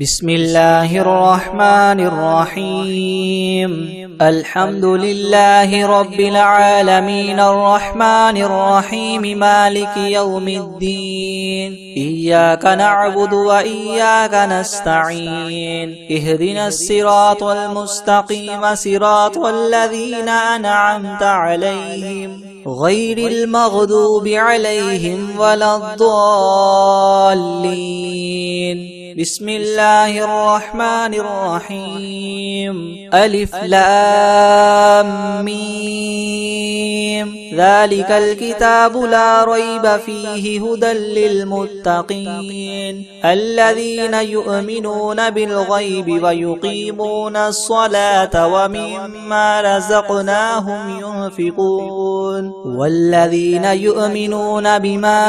بسم الله الرحمن الرحيم. الحمد لله رب العالمين الرحمن الرحيم مالك يوم الدين. إياك نعبد وإياك نستعين. اهدنا الصراط المستقيم صراط الذين أنعمت عليهم غير المغضوب عليهم ولا الضالين. بسم الله الرحمن الرحيم. ألف لام ميم. ذلك الكتاب لا ريب فيه هدى للمتقين الذين يؤمنون بالغيب ويقيمون الصلاة ومما رزقناهم ينفقون والذين يؤمنون بما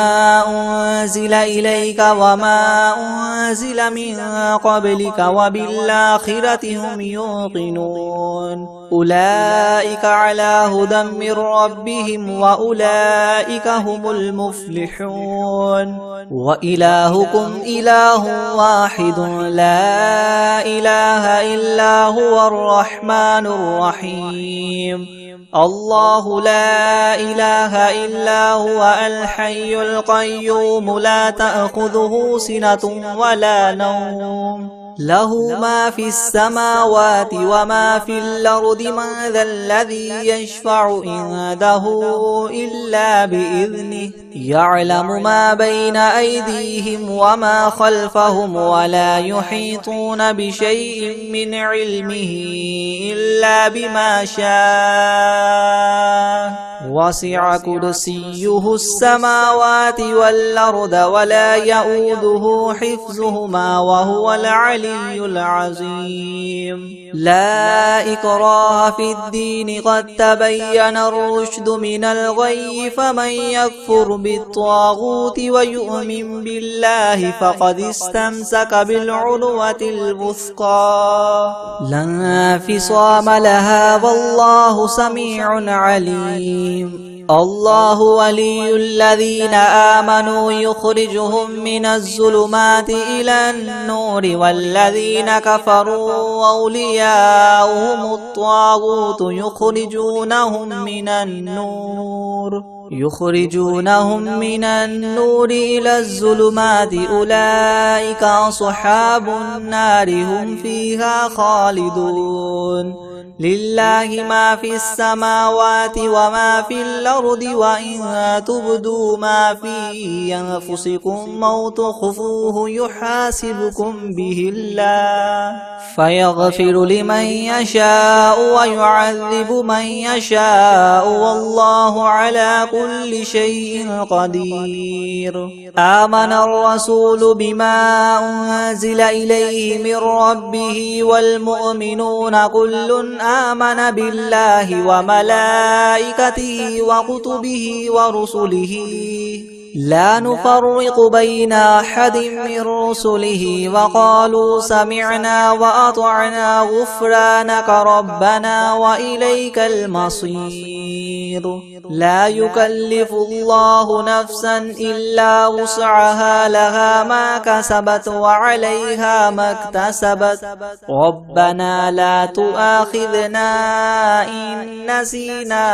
أنزل إليك وما أنزل من قبلك وبالآخرة هم يوقنون أولئك على هدى من ربهم وأولئك هم المفلحون. وإلهكم إله واحد لا إله إلا هو الرحمن الرحيم. الله لا إله إلا هو الحي القيوم لا تأخذه سنة ولا نوم له ما في السماوات وما في الأرض من ذا الذي يشفع عنده إلا بإذنه يعلم ما بين أيديهم وما خلفهم ولا يحيطون بشيء من علمه إلا بما شاء وسع كرسيه السماوات والأرض ولا يؤوده حفظهما وهو العلي العظيم. لا إكراه في الدين قد تبين الرشد من الغي فمن يكفر بالطاغوت ويؤمن بالله فقد استمسك بالعروة الوثقى لا انفصام لها والله سميع عليم. الله ولي الذين آمنوا يخرجهم من الظلمات إلى النور والذين كفروا أولياؤهم الطاغوت يخرجونهم من النور إلى الظلمات أولئك أصحاب النار هم فيها خالدون. لله ما في السماوات وما في الأرض وإن تبدوا ما في أنفسكم أو تخفوه يحاسبكم به الله فيغفر لمن يشاء ويعذب من يشاء والله على كل شيء قدير. آمن الرسول بما أنزل إليه من ربه والمؤمنون كل آمن بالله وملائكته وكتبه ورسله لا نفرق بين أحد من رسله وقالوا سمعنا وأطعنا غفرانك ربنا وإليك المصير. لا يكلف الله نفسا إلا وسعها لها ما كسبت وعليها ما اكتسبت ربنا لا تؤاخذنا إن نسينا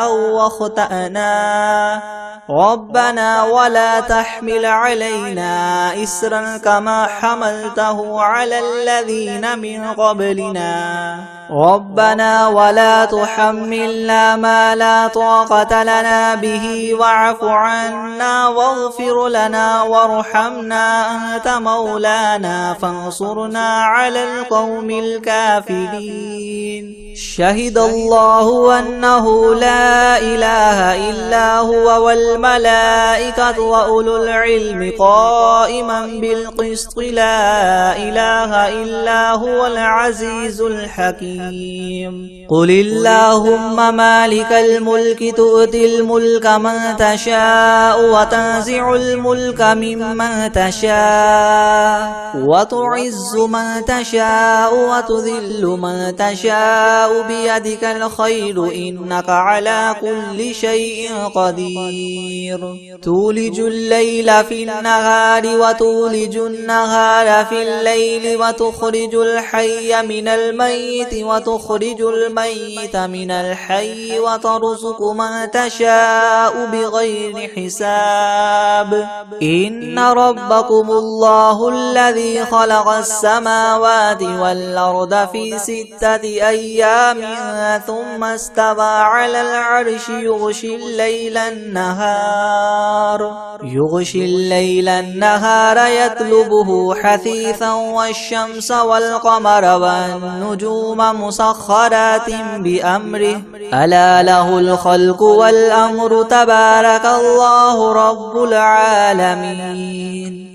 أو أخطأنا ربنا ولا تحمل علينا إسرا كما حملته على الذين من قبلنا ربنا ولا تحملنا ما لا طاقة لنا به واعف عنا واغفر لنا وارحمنا أنت مولانا فانصرنا على القوم الكافرين. شهد الله أنه لا إله إلا هو والملائكة وأولو العلم قائما بالقسط لا إله إلا هو العزيز الحكيم. حكيم قل اللهم مالك الملك تؤتي الملك من تشاء وتنزع الملك ممن تشاء وتعز من تشاء وتذل من تشاء بيدك الخير إنك على كل شيء قدير تولج الليل في النهار وتولج النهار في الليل وتخرج الحي من الميت وتخرج الميت من الحي وترزق من تشاء بغير حساب إن ربكم الله الذي خلق السماوات والأرض في 6 أيام ثم استوى على العرش يغشي الليل النهار يطلبه حثيثا والشمس والقمر والنجوم مسخرات بأمره ألا له الخلق والأمر تبارك الله رب العالمين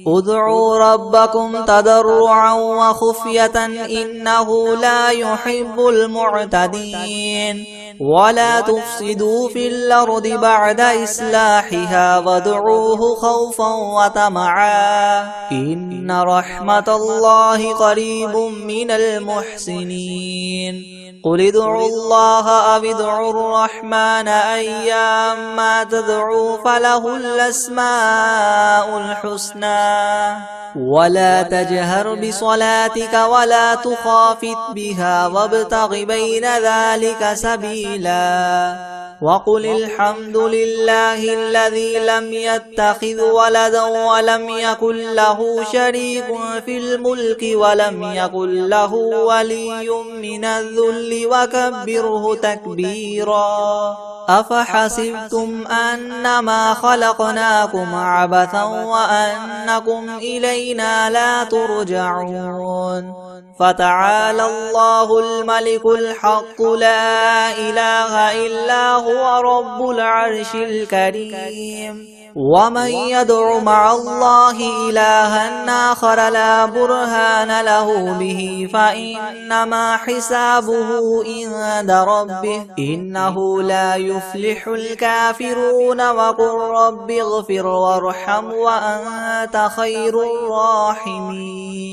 ادعوا ربكم تضرعا وخفية إنه لا يحب المعتدين ولا تفسدوا في الأرض بعد إصلاحها وادعوه خوفا وطمعا إن رحمة الله قريب من المحسنين قل ادعوا الله أو ادعوا الرحمن أيما تدعوا فله الأسماء الحسنى ولا تجهر بصلاتك ولا تخافت بها وابتغ بين ذلك سبيلا وقل الحمد لله الذي لم يتخذ ولدا ولم يكن له شريك في الملك ولم يكن له ولي من الذل وكبره تكبيرا أفحسبتم أنما خلقناكم عبثا وأنكم إلينا لا ترجعون فتعالى الله الملك الحق لا إله إلا هو رب العرش الكريم ومن يدع مع الله إلها آخر لا برهان له به فإنما حسابه عند ربه إنه لا يفلح الكافرون وقل رب اغفر وارحم وأنت خير الراحمين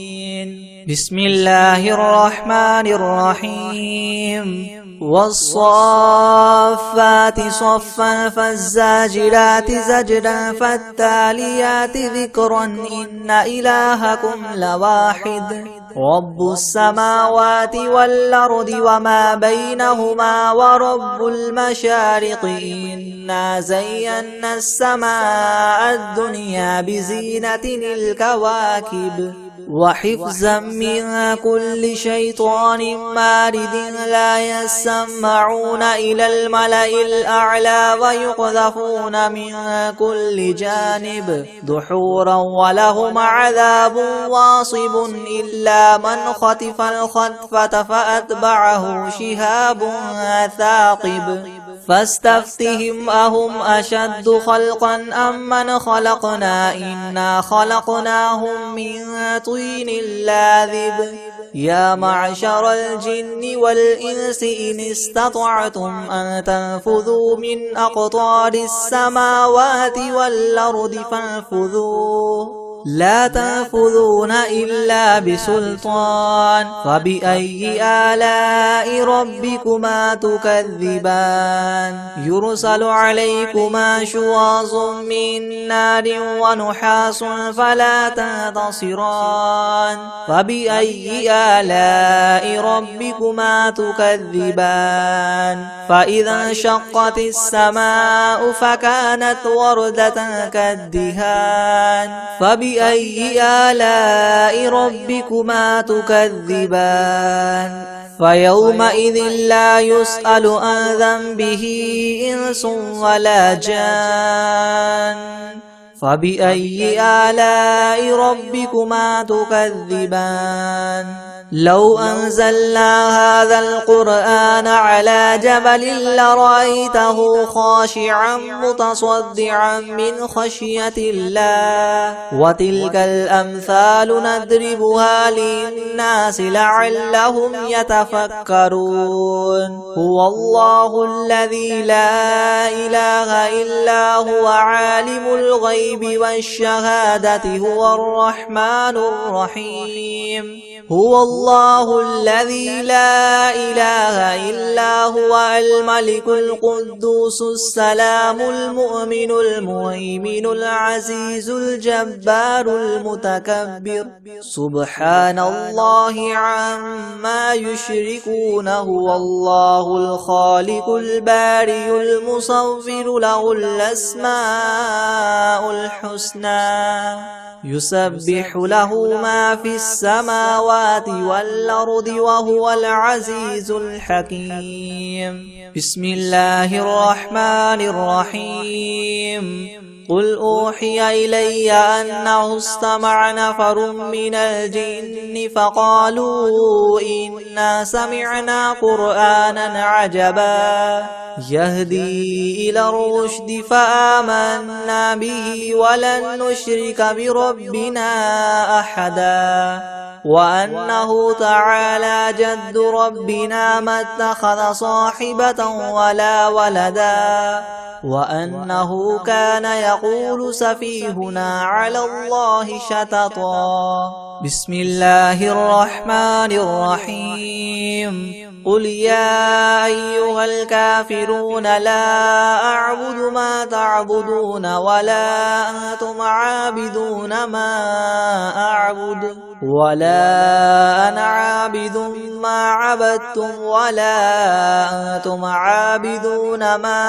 بسم الله الرحمن الرحيم والصافات صفا فالزاجرات زجرا فالتاليات ذكرا إن إلهكم لواحد رب السماوات والأرض وما بينهما ورب المشارق إنا زينا السماء الدنيا بزينة الكواكب وحفظا من كل شيطان مارد لا يسمعون إلى الملأ الأعلى ويقذفون من كل جانب دحورا ولهم عذاب واصب إلا من خطف الخطفة فأتبعه شهاب ثاقب فاستفتهم أهم أشد خلقا أم من خلقنا إنا خلقناهم من طين لاذب يا معشر الجن والإنس إن استطعتم أن تنفذوا من أقطار السماوات والأرض فانفذوا لا تنفذون إلا بسلطان فبأي آلاء ربكما تكذبان يرسل عليكما شواظ من نار ونحاس فلا تنتصران فبأي آلاء ربكما تكذبان فإذا انشقت السماء فكانت وردة كالدهان فبأي آلاء ربكما تكذبان فيومئذ لا يسأل عن ذنبه إنس ولا جان فبأي آلاء ربكما تكذبان لو أنزلنا هذا القرآن على جبل لرأيته خاشعا متصدعا من خشية الله وتلك الأمثال نضربها للناس لعلهم يتفكرون هو الله الذي لا إله إلا هو عالم الغيب والشهادة هو الرحمن الرحيم هو الله الذي لا إله إلا هو الملك القدوس السلام المؤمن المهيمن العزيز الجبار المتكبر سبحان الله عما يشركون هو الله الخالق البارئ المصور له الأسماء الحسنى يسبح له ما في السماوات والأرض وهو العزيز الحكيم بسم الله الرحمن الرحيم قل أوحي إلي أنه استمع نفر من الجن فقالوا إنا سمعنا قرآنا عجبا يهدي إلى الرشد فآمنا به ولن نشرك بربنا أحدا وأنه تعالى جد ربنا ما اتخذ صاحبة ولا ولدا وأنه كان يقول سفيهنا على الله شططا بسم الله الرحمن الرحيم قل يا أيها الكافرون لا أعبد ما تعبدون ولا أنتم عابدون ما أعبد ولا أنا عابد ما عبدتم ولا أنتم عابدون ما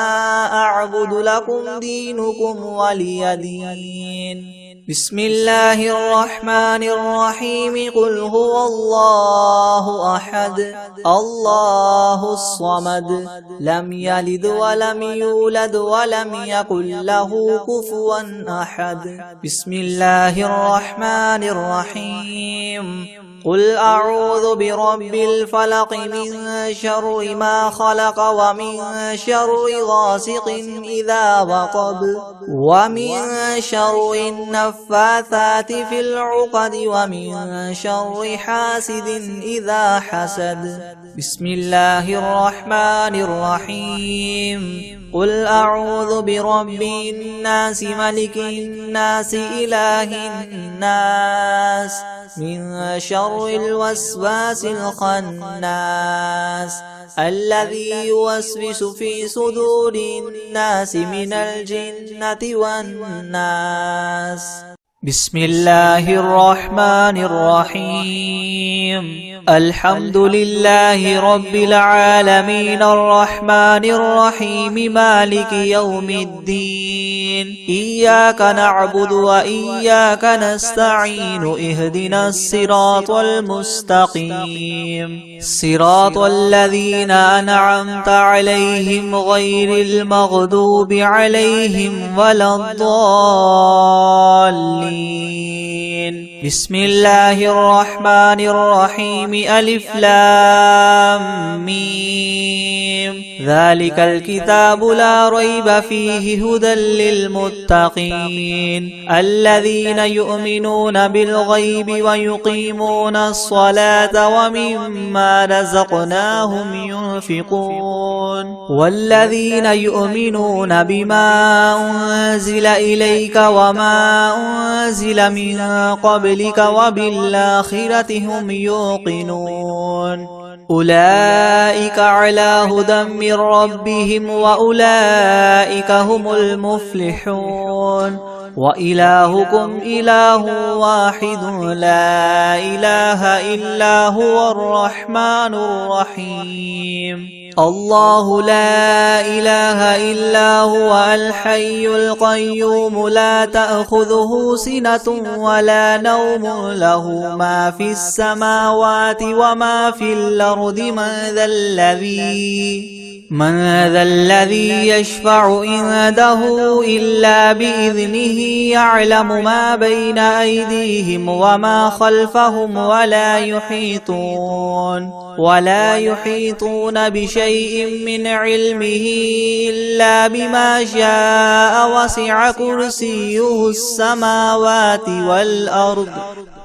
أعبد لكم دينكم ولي دين بسم الله الرحمن الرحيم قل هو الله أحد الله الصمد لم يلد ولم يولد ولم يكن له كفوا أحد بسم الله الرحمن الرحيم قل أعوذ برب الفلق من شر ما خلق ومن شر غاسق إذا وقب ومن شر النفاثات في العقد ومن شر حاسد إذا حسد بسم الله الرحمن الرحيم قل أعوذ برب الناس ملك الناس إله الناس من شر الوسواس الخناس الذي يوسوس في صدور الناس من الجنة والناس بسم الله الرحمن الرحيم الحمد لله رب العالمين الرحمن الرحيم مالك يوم الدين إياك نعبد وإياك نستعين اهدنا الصراط المستقيم صراط الذين أنعمت عليهم غير المغضوب عليهم ولا الضالين بسم الله الرحمن الرحيم ألف لام ميم ذلك الكتاب لا ريب فيه هدى للمتقين الذين يؤمنون بالغيب ويقيمون الصلاة ومما رزقناهم ينفقون والذين يؤمنون بما أنزل إليك وما أنزل من قبلك وبالآخرة هم يوقنون أولئك على هدى من ربهم وأولئك هم المفلحون وإلهكم إله واحد لا إله إلا هو الرحمن الرحيم الله لا إله إلا هو الحي القيوم لا تأخذه سنة ولا نوم له ما في السماوات وما في الأرض من ذا الذي من ذا الذي يشفع عنده إلا بإذنه يعلم ما بين أيديهم وما خلفهم ولا يحيطون بشيء من علمه إلا بما شاء وسع كرسيه السماوات والأرض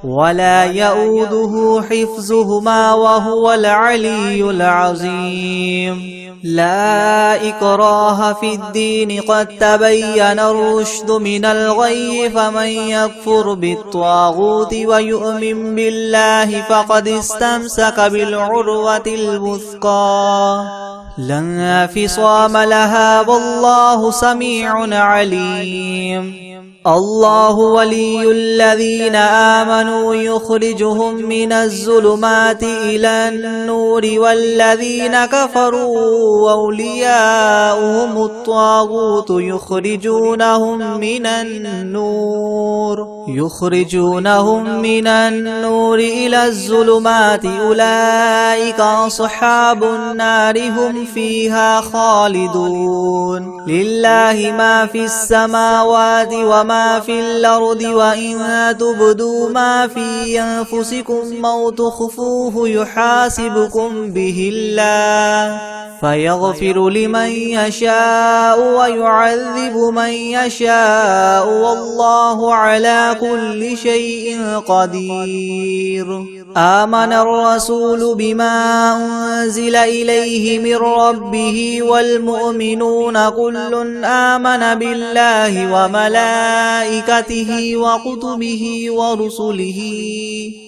ولا يؤوده حفظهما وهو العلي العظيم لا إكراه في الدين قد تبين الرشد من الغي فمن يكفر بالطاغوت ويؤمن بالله فقد استمسك بالعروة الوثقى لا انفصام لها والله سميع عليم الله ولي الذين آمنوا يخرجهم من الظلمات إلى النور والذين كفروا أولياؤهم الطاغوت يخرجونهم من النور إلى الظلمات أولئك أصحاب النار هم فيها خالدون لله ما في السماوات وما في الأرض وإن تبدوا ما في أنفسكم أو تخفوه يحاسبكم به الله فيغفر لمن يشاء ويعذب من يشاء والله على كل شيء قدير آمن الرسول بما أنزل إليه من ربه والمؤمنون كل آمن بالله وملائكته وكتبه ورسله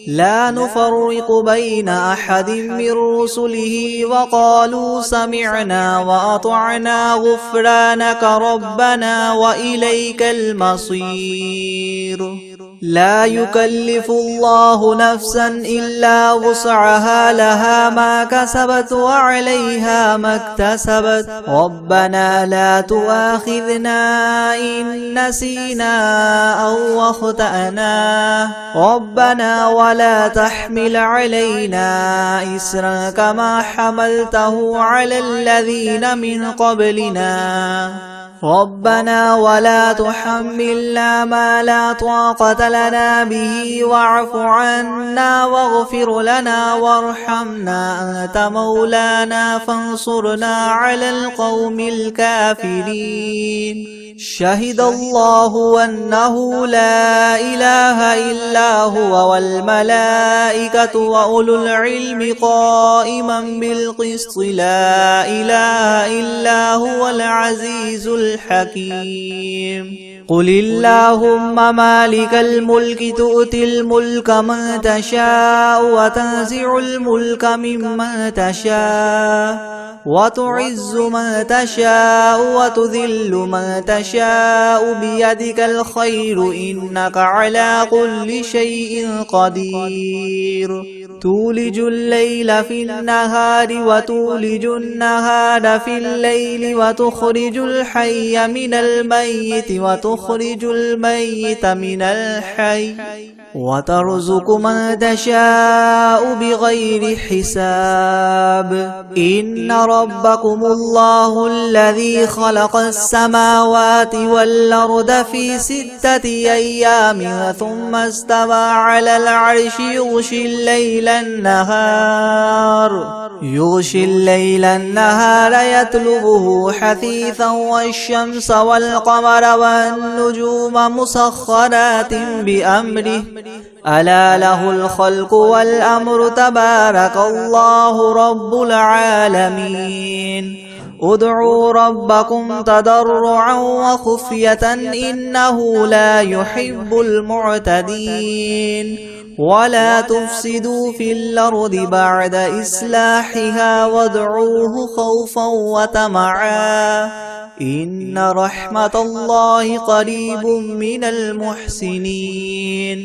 لا نفرق بين أحد من رسله وقالوا سمعنا وأطعنا غفرانك ربنا وإليك المصير لا يكلف الله نفسا إلا وسعها لها ما كسبت وعليها ما اكتسبت ربنا لا تؤاخذنا إن نسينا أو أخطأنا ربنا ولا تحمل علينا إسرا كما حملته على الذين من قبلنا ربنا ولا تحملنا ما لا طاقة لنا به واعف عنا واغفر لنا وارحمنا أنت مولانا فانصرنا على القوم الكافرين شهد الله أنه لا إله إلا هو والملائكة وأولو العلم قائما بالقسط لا إله إلا هو العزيز الحكيم قل اللهم مالك الملك تؤتي الملك من تشاء وتنزع الملك ممن تشاء وتعز من تشاء وتذل من تشاء بيدك الخير إنك على كل شيء قدير تولج الليل في النهار وتولج النهار في الليل وتخرج الحي من الميت وتخرج الميت من الحي وترزق من تشاء بغير حساب إن ربكم الله الذي خلق السماوات والأرض في 6 أيام ثم استوى على العرش يغشي الليل النهار يطلبه حثيثا والشمس والقمر والنجوم مسخرات بأمره ألا له الخلق والأمر تبارك الله رب العالمين ادعوا ربكم تضرعا وخفية إنه لا يحب المعتدين ولا تفسدوا في الأرض بعد إصلاحها وادعوه خوفا وطمعا إن رحمة الله قريب من المحسنين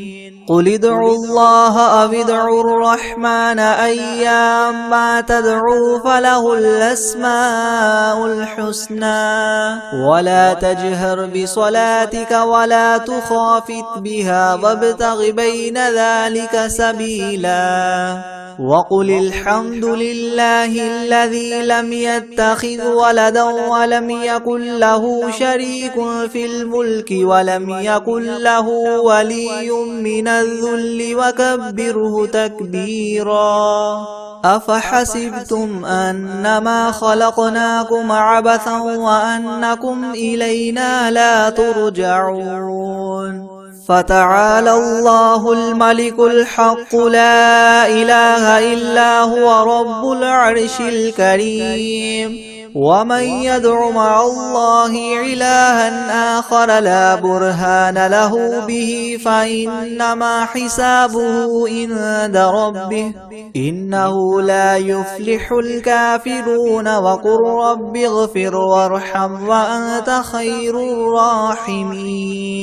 قل ادعوا الله أو ادعوا الرحمن أيما تدعوا فله الأسماء الحسنى ولا تجهر بصلاتك ولا تخافت بها وابتغ بين ذلك سبيلا وقل الحمد لله الذي لم يتخذ ولدا ولم يكن له شريك في الملك ولم يكن له ولي من الذل وكبره تكبيرا أفحسبتم أنما خلقناكم عبثا وأنكم إلينا لا ترجعون فتعالى الله الملك الحق لا إله إلا هو رب العرش الكريم ومن يدع مع الله إلها آخر لا برهان له به فإنما حسابه عند ربه إنه لا يفلح الكافرون وقل رب اغفر وارحم وأنت خير الراحمين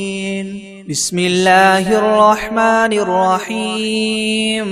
بسم الله الرحمن الرحيم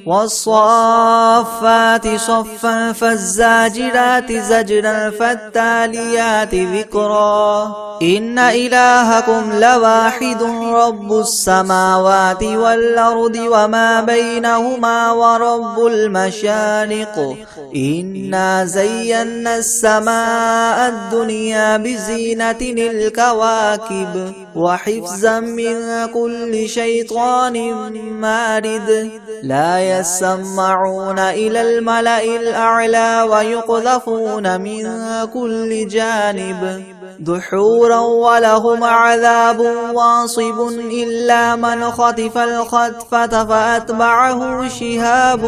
والصافات صفا فالزاجرات زجرا فالتاليات ذكرا إن إلهكم لواحد رب السماوات والأرض وما بينهما ورب المشارق إنا زينا السماء الدنيا بزينة الكواكب وحفظا من كل شيطان مارد لا يسمعون إلى الملأ الأعلى ويقذفون من كل جانب دحورا ولهم عذاب واصب إلا من خطف الخطفة فأتبعه شهاب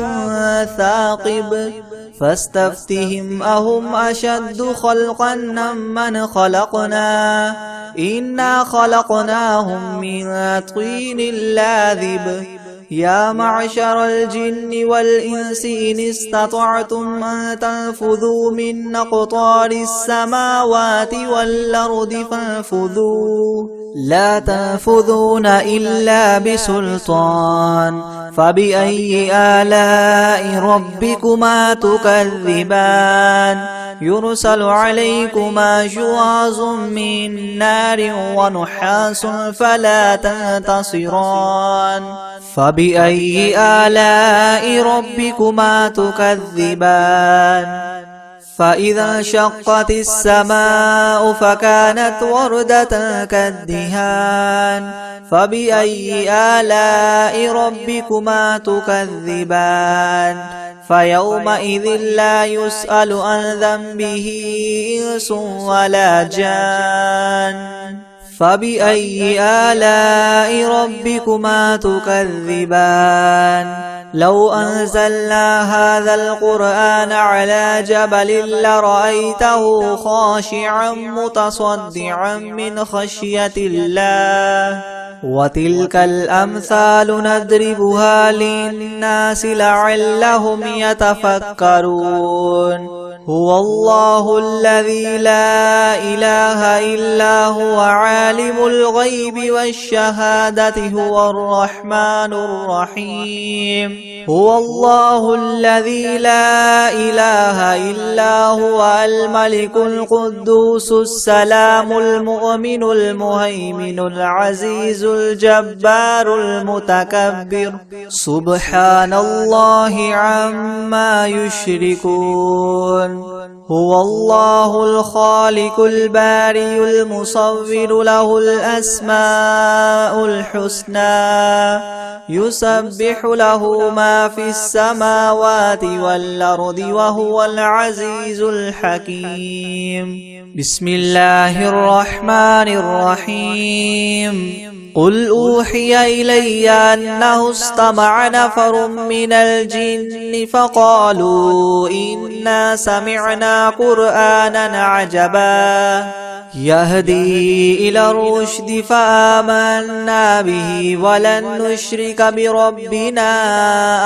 ثاقب فاستفتهم أهم أشد خلقا من خلقنا إنا خلقناهم من طين لاذب يا معشر الجن والإنس إن استطعتم أن تنفذوا من أقطار السماوات والأرض فانفذوا لا تنفذون إلا بسلطان فبأي آلاء ربكما تكذبان يرسل عليكما شواظ من نار ونحاس فلا تنتصران فبأي آلاء ربكما تكذبان فإذا انشقت السماء فكانت وردة كالدهان فبأي آلاء ربكما تكذبان فيومئذ لا يسأل عن ذنبه إنس ولا جان فبأي آلاء ربكما تكذبان لو أنزلنا هذا القرآن على جبل لرأيته خاشعا متصدعا من خشية الله وتلك الأمثال نضربها للناس لعلهم يتفكرون هو الله الذي لا إله إلا هو عالم الغيب والشهادة هو الرحمن الرحيم هو الله الذي لا إله إلا هو الملك القدوس السلام المؤمن المهيمن العزيز الجبار المتكبر سبحان الله عما يشركون هو الله الخالق البارئ المصور له الأسماء الحسنى يسبح له ما في السماوات والأرض وهو العزيز الحكيم بسم الله الرحمن الرحيم قل أوحي إلي أنه استمع نفر من الجن فقالوا إنا سمعنا قرآنا عجبا يهدي إلى الرشد فآمنا به ولن نشرك بربنا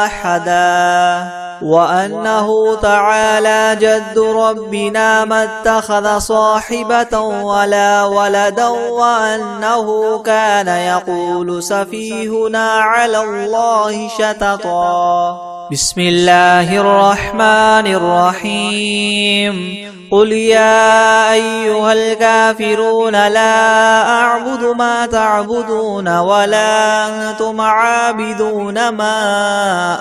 أحدا وأنه تعالى جد ربنا ما اتخذ صاحبة ولا ولدا وأنه كان يقول سفيهنا على الله شططا بسم الله الرحمن الرحيم قل يا أيها الكافرون لا أعبد ما تعبدون ولا أنتم عابدون ما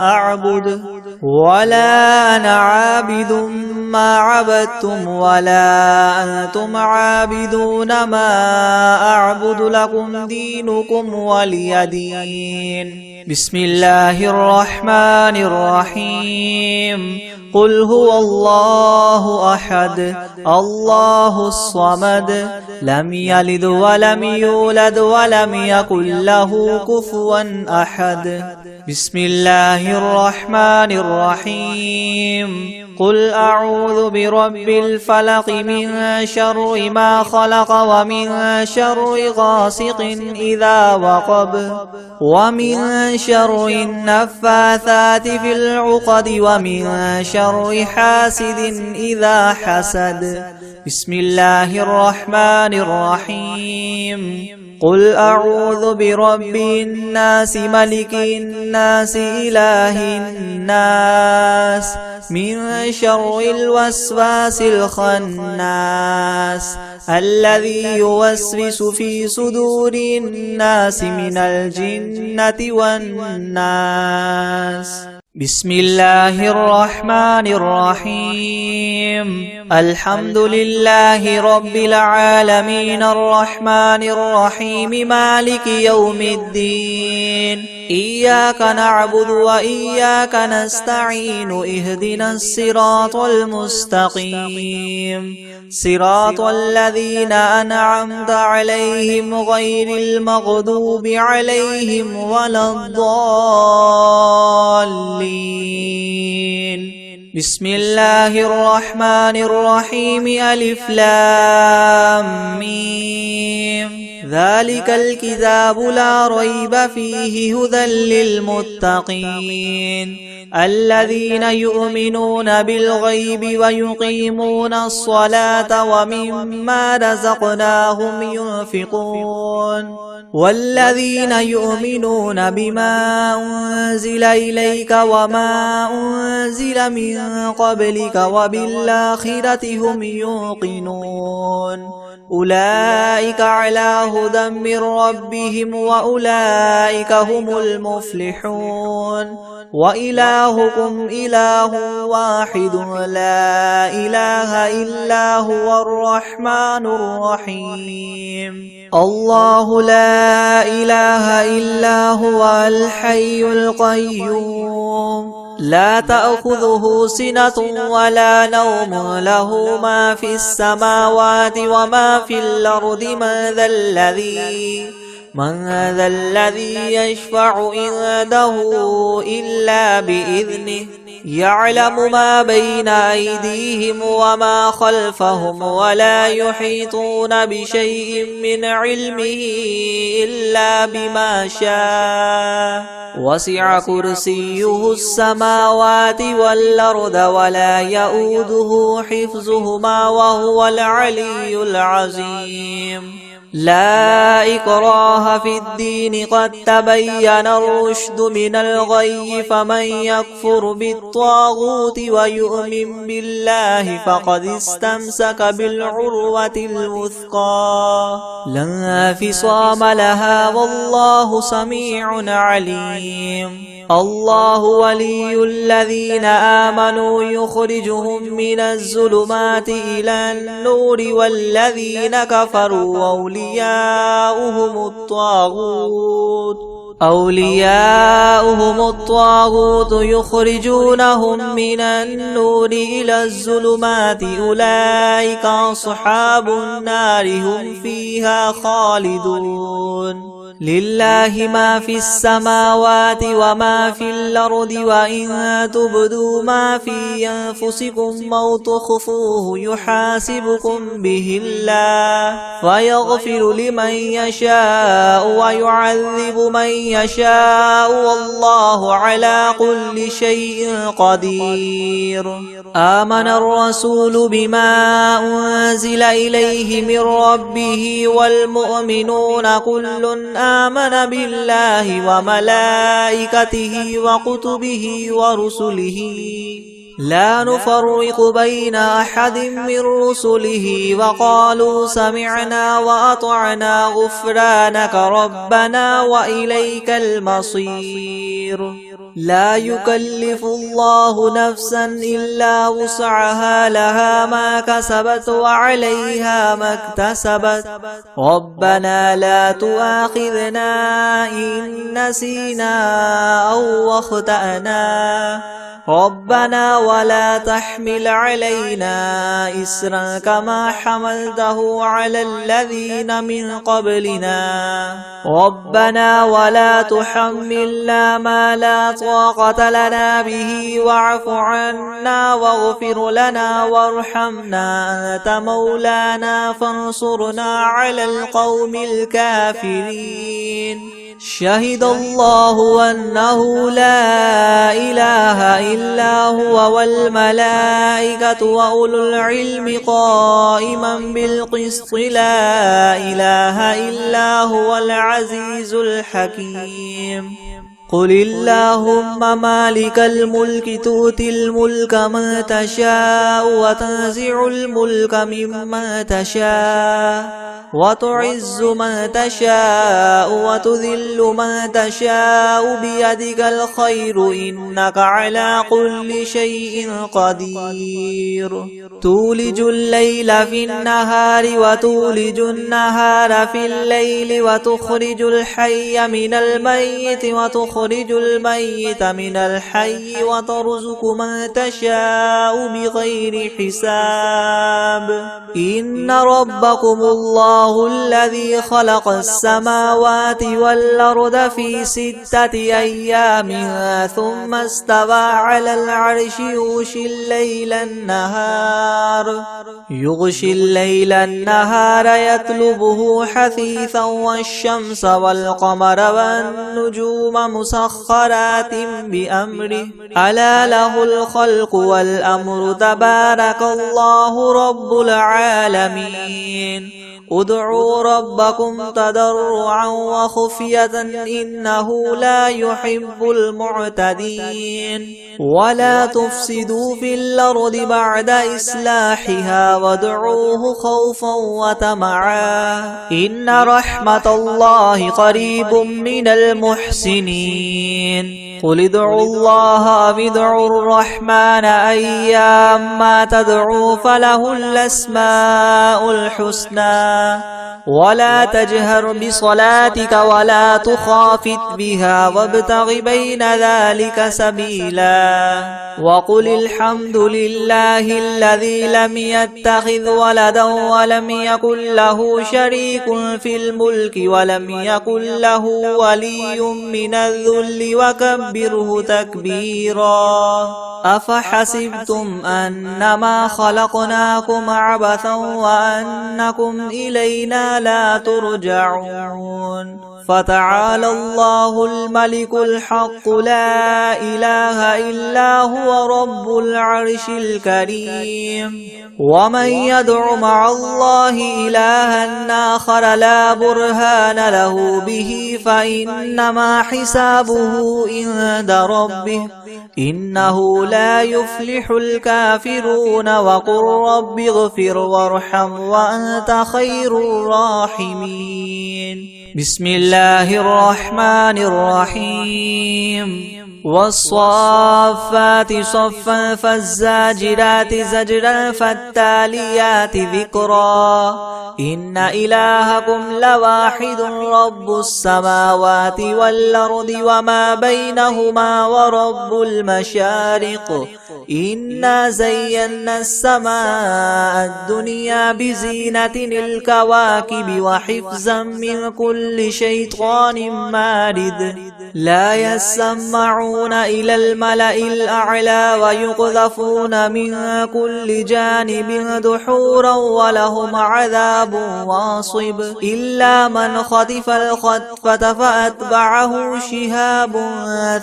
أعبد ولا أنا عابد ما عبدتم ولا أنتم عابدون ما أعبد لكم دينكم ولي دين. بسم الله الرحمن الرحيم. قل هو الله أحد الله الصمد لم يلد ولم يولد ولم يكن له كفوا أحد. بسم الله الرحمن الرحيم. قل أعوذ برب الفلق من شر ما خلق ومن شر غاسق إذا وقب ومن شر النفاثات في العقد ومن شر حاسد إذا حسد. بسم الله الرحمن الرحيم. قل أعوذ برب الناس ملك الناس إله الناس من شر الوسواس الخناس الذي يوسوس في صدور الناس من الجنة والناس. بسم الله الرحمن الرحيم. الحمد لله رب العالمين الرحمن الرحيم مالك يوم الدين. إياك نعبد وإياك نستعين اهدنا الصراط المستقيم صراط الذين أنعمت عليهم غير المغضوب عليهم ولا الضالين. بسم الله الرحمن الرحيم. ألف لام ميم. ذلك الكتاب لا ريب فيه هدى للمتقين الذين يؤمنون بالغيب ويقيمون الصلاة ومما رزقناهم ينفقون والذين يؤمنون بما أنزل إليك وما أنزل من قبلك وبالآخرة هم يوقنون أولئك على هدى من ربهم وأولئك هم المفلحون. وإلهكم إله واحد لا إله إلا هو الرحمن الرحيم. الله لا إله إلا هو الحي القيوم لا تأخذه سنة ولا نوم له ما في السماوات وما في الأرض من ذا الذي يشفع عنده إلا بإذنه يعلم ما بين أيديهم وما خلفهم ولا يحيطون بشيء من علمه إلا بما شاء وسع كرسيه السماوات والأرض ولا يؤوده حفظهما وهو العلي العظيم. لا إكراه في الدين قد تبين الرشد من الغي فمن يكفر بالطاغوت ويؤمن بالله فقد استمسك بالعروة الوثقى لا انفصام لها والله سميع عليم. الله ولي الذين آمنوا يخرجهم من الظلمات إلى النور والذين كفروا أولياؤهم الطاغوت يخرجونهم من النور إلى الظلمات أولئك أصحاب النار هم فيها خالدون. لله ما في السماوات وما في الأرض وإن تبدوا ما في أنفسكم أو تخفوه يحاسبكم به الله فيغفر لمن يشاء ويعذب من يشاء والله على كل شيء قدير. آمن الرسول بما أنزل إليه من ربه والمؤمنون كل آمن بالله وملائكته وكتبه ورسله لا نفرق بين أحد من رسله وقالوا سمعنا وأطعنا غفرانك ربنا وإليك المصير لا يكلف الله نفسا إلا وسعها لها ما كسبت وعليها ما اكتسبت ربنا لا تؤاخذنا إن نسينا أو أخطأنا ربنا ولا تحمل علينا إسرا كما حملته على الذين من قبلنا ربنا ولا تحملنا ما لا طاقة لنا به واعف عنا واغفر لنا وارحمنا أنت مولانا فانصرنا على القوم الكافرين شهد الله أنه لا إله إلا هو والملائكة وأولو العلم قائما بالقسط لا إله إلا هو العزيز الحكيم قل اللهم مالك الملك تؤتي الملك من تشاء وتنزع الملك ممن تشاء وتعز من تشاء وتذل من تشاء بيدك الخير إنك على كل شيء قدير تولج الليل في النهار وتولج النهار في الليل وتخرج الحي من الميت وتخرج الميت من الحي وترزق من تشاء بغير حساب إن ربكم الله الذي خلق السماوات والأرض في 6 أيام ثم استوى على العرش يغشي الليل النهار يطلبه حثيثا والشمس والقمر والنجوم مسخرات بأمره ألا له الخلق والأمر تبارك الله رب العالمين ادعوا ربكم تضرعا وخفية إنه لا يحب المعتدين ولا تفسدوا في الأرض بعد إصلاحها وادعوه خوفا وطمعا إن رحمة الله قريب من المحسنين قل ادعوا الله أو ادعوا الرحمن أيما تدعوا فله الأسماء الحسنى ولا تجهر بصلاتك ولا تخافت بها وابتغ بين ذلك سبيلا وقل الحمد لله الذي لم يتخذ ولدا ولم يكن له شريك في الملك ولم يكن له ولي من الذل وكبره تكبيرا أفحسبتم أنما خلقناكم عبثا وأنكم إلينا لا ترجعون فتعالى الله الملك الحق لا إله إلا هو رب العرش الكريم ومن يدع مع الله إلها آخر لا برهان له به فإنما حسابه عند ربه إنه لا يفلح الكافرون وقل رب اغفر وارحم وأنت خير الراحمين بسم الله الرحمن الرحيم والصافات صفا فالزاجرات زجرا فالتاليات ذكرا إن إلهكم لواحد رب السماوات والأرض وما بينهما ورب المشارق إنا زينا السماء الدنيا بزينة الكواكب وحفظا من كل شيطان مارد لا يسمعون إلى الملأ الأعلى ويقذفون من كل جانب دحورا ولهم عذاب واصب إلا من خطف الخطفة فأتبعه شهاب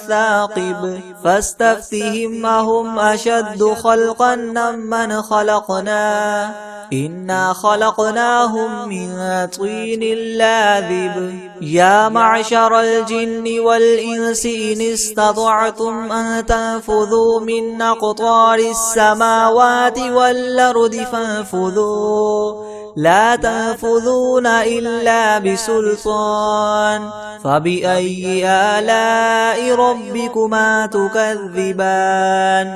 ثاقب فاستفتهم أهم أشد خلقا ممن خلقنا إنا خلقناهم من طين لاذب يا معشر الجن والإنس إن استطعتم أن تنفذوا من أقطار السماوات والأرض فانفذوا لا تنفذون إلا بسلطان فبأي آلاء ربكما تكذبان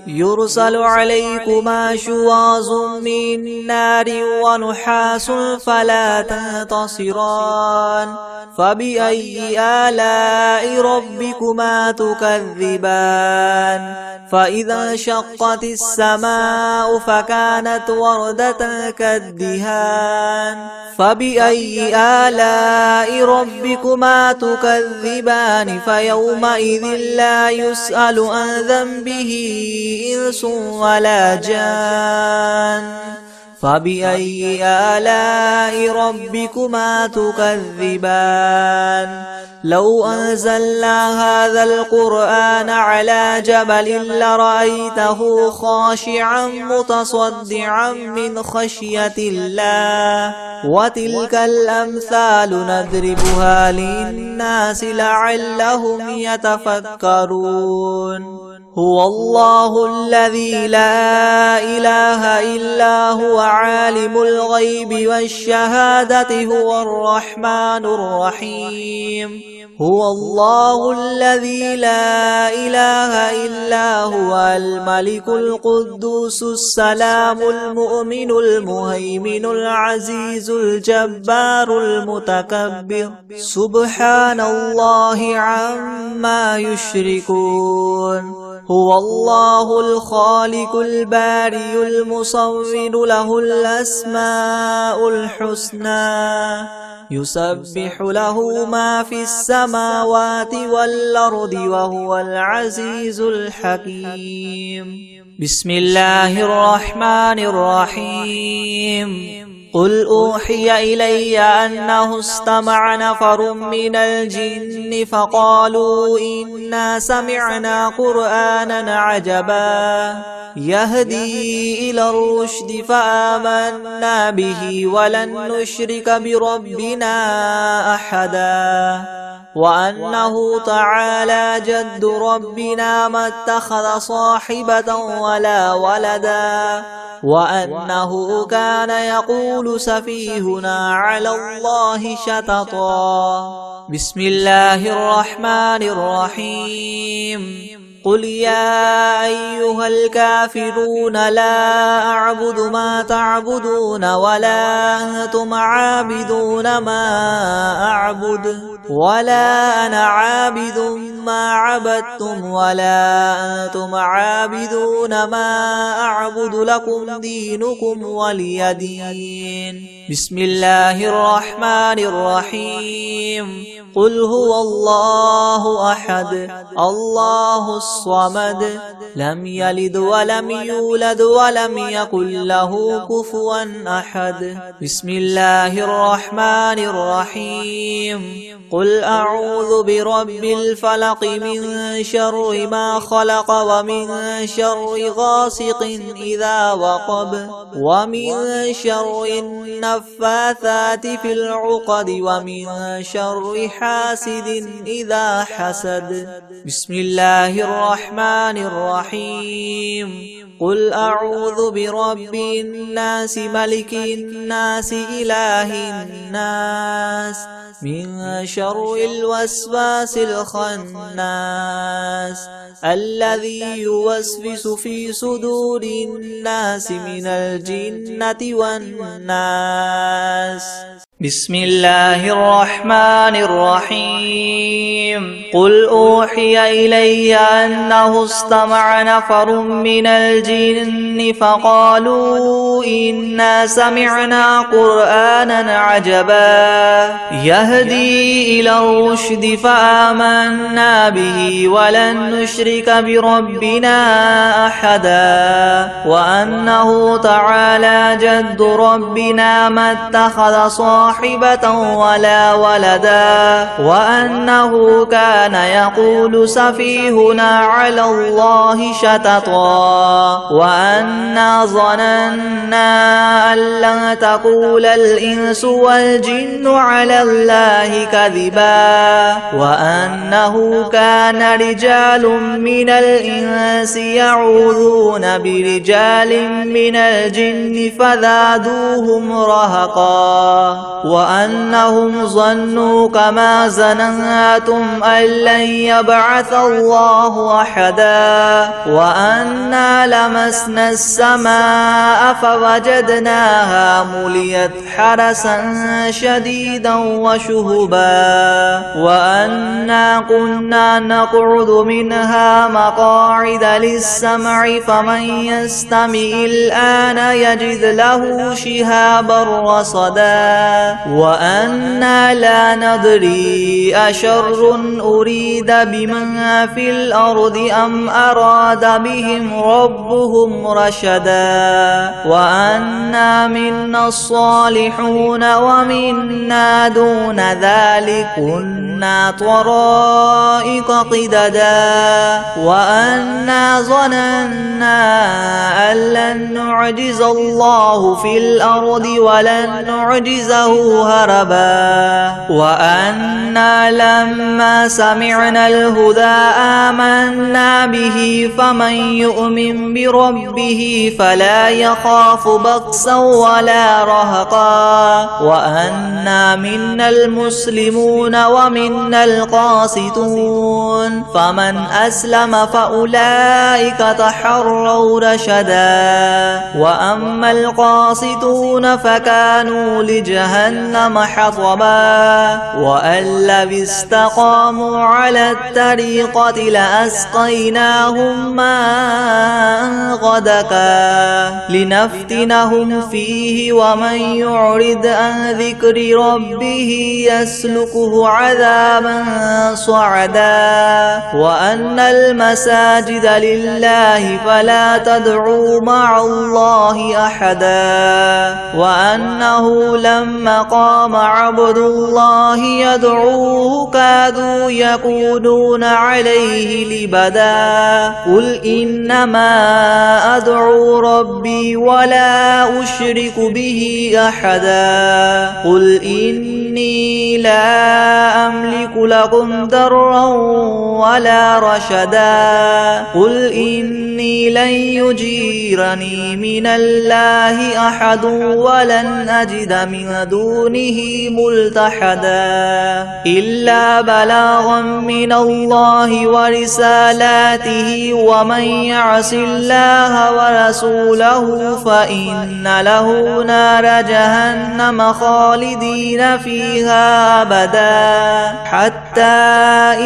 يرسل عليكما شواظ من نار ونحاس فلا تنتصران فبأي آلاء ربكما تكذبان فإذا انشقت السماء فكانت وردة كالدهان فبأي آلاء ربكما تكذبان فيومئذ لا يسأل عن ذنبه إنس ولا جان فبأي آلاء ربكما تكذبان لو أنزلنا هذا القرآن على جبل لرأيته خاشعا متصدعا من خشية الله وتلك الأمثال نضربها للناس لعلهم يتفكرون هو الله الذي لا إله إلا هو عالم الغيب والشهادة هو الرحمن الرحيم هو الله الذي لا إله إلا هو الملك القدوس السلام المؤمن المهيمن العزيز الجبار المتكبر سبحان الله عما يشركون هو الله الخالق الباري المصور له الأسماء الحسنى يسبح له ما في السماوات والأرض وهو العزيز الحكيم بسم الله الرحمن الرحيم قل أوحي إلي أنه استمع نفر من الجن فقالوا إنا سمعنا قرآنا عجبا يهدي إلى الرشد فآمنا به ولن نشرك بربنا أحدا وأنه تعالى جد ربنا ما اتخذ صاحبة ولا ولدا وأنه كان يقول سفيهنا على الله شططا بسم الله الرحمن الرحيم قل يا أيها الكافرون لا أعبد ما تعبدون ولا أنتم عابدون ما أعبد ولا أنا عابد ما عبدتم ولا أنتم عابدون ما أعبد لكم دينكم ولي دين بسم الله الرحمن الرحيم قل هو الله أحد الله الصمد لم يلد ولم يولد ولم يكن له كفوا أحد بسم الله الرحمن الرحيم قل أعوذ برب الفلق من شر ما خلق ومن شر غاسق إذا وقب ومن شر النفاثات في العقد ومن شر حاسد إذا حسد بسم الله الرحمن الرحيم قل أعوذ برب الناس ملك الناس إله الناس من شر الوسواس الخناس الذي يوسوس في صدور الناس من الجنة والناس بسم الله الرحمن الرحيم قل أوحي إلي أنه استمع نفر من الجن فقالوا إنا سمعنا قرآنا عجبا يهدي إلى الرشد فآمنا به ولن نشرك بربنا أحدا وأنه تعالى جد ربنا ما اتخذ صاحبا صاحبة ولا ولدا وأنه كان يقول سفيهنا على الله شططا وأنا ظننا أن لن تقول الإنس والجن على الله كذبا وأنه كان رجال من الإنس يعوذون برجال من الجن فزادوهم رهقا وأنهم ظنوا كما ظننتم أن لن يبعث الله أحدا وأنا لمسنا السماء فوجدناها مليت حرسا شديدا وشهبا وأنا كنا نقعد منها مقاعد للسمع فمن يستمع الآن يجد له شهابا رصدا وأنا لا ندري أشر أريد بمن في الأرض أم أراد بهم ربهم رشدا وأنا منا الصالحون ومنا دون ذلك كنا طرائق قددا وأنا ظننا أن لن نعجز الله في الأرض ولن نعجزه هربا وأنا لما سمعنا الهدى آمنا به فمن يؤمن بربه فلا يخاف بخسا ولا رهقا وأنا منا المسلمون ومنا القاسطون فمن أسلم فأولئك تحروا رشدا وأما القاسطون فكانوا لجهنم حطبا وأن لو استقاموا على الطريقة لأسقيناهم ماء غدقا لنفتنهم فيه ومن يعرض عن ذكر ربه يسلكه عذابا صعدا وأن المساجد لله فلا تدعوا مع الله أحدا وأنه لما قام عبد الله يدعوه كادوا يكونون عليه لبدا قل إنما أدعو ربي ولا أشرك به أحدا قل إني لا أملك لكم ضرا ولا رشدا قل إني لن يجيرني من الله أحد ولن أجد من دونه ملتحدا إلا بلاغا من الله ورسالاته ومن يعص الله ورسوله فإن له نار جهنم خالدين فيها أبدا حتى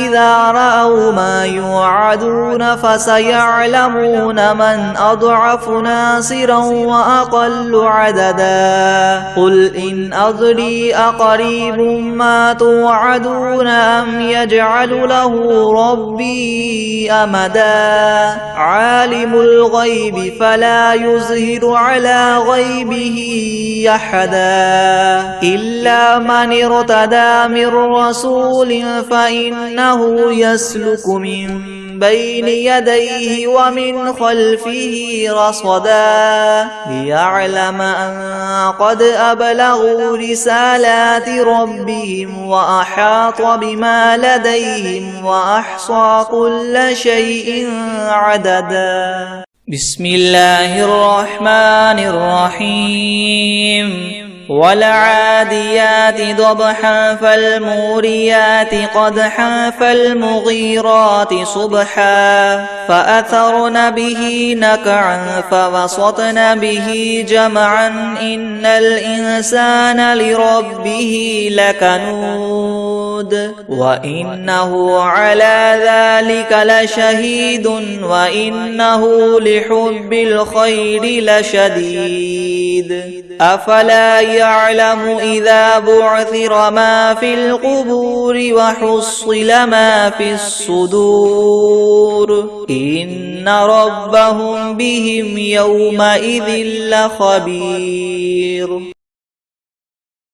إذا رأوا ما يوعدون فسيعلمون من أضعف ناصرا وأقل عددا قل إن أدري أقريب ما توعدون أم يجعل له ربي أمدا عالم الغيب فلا يظهر على غيبه أحدا إلا من ارتدى من رسول فإنه يسلك من بين يديه ومن خلفه رصدا ليعلم أن قد أبلغوا رسالات ربهم وأحاط بما لديهم وأحصى كل شيء عددا بسم الله الرحمن الرحيم والعاديات ضبحا فالموريات قدحا فالمغيرات صبحا فأثرن به نقعا فوسطن به جمعا إن الإنسان لربه لكنود وإنه على ذلك لشهيد وإنه لحب الخير لشديد أفلا يعلم إذا بعثر ما في القبور وحصل ما في الصدور إن ربهم بهم يومئذ لخبير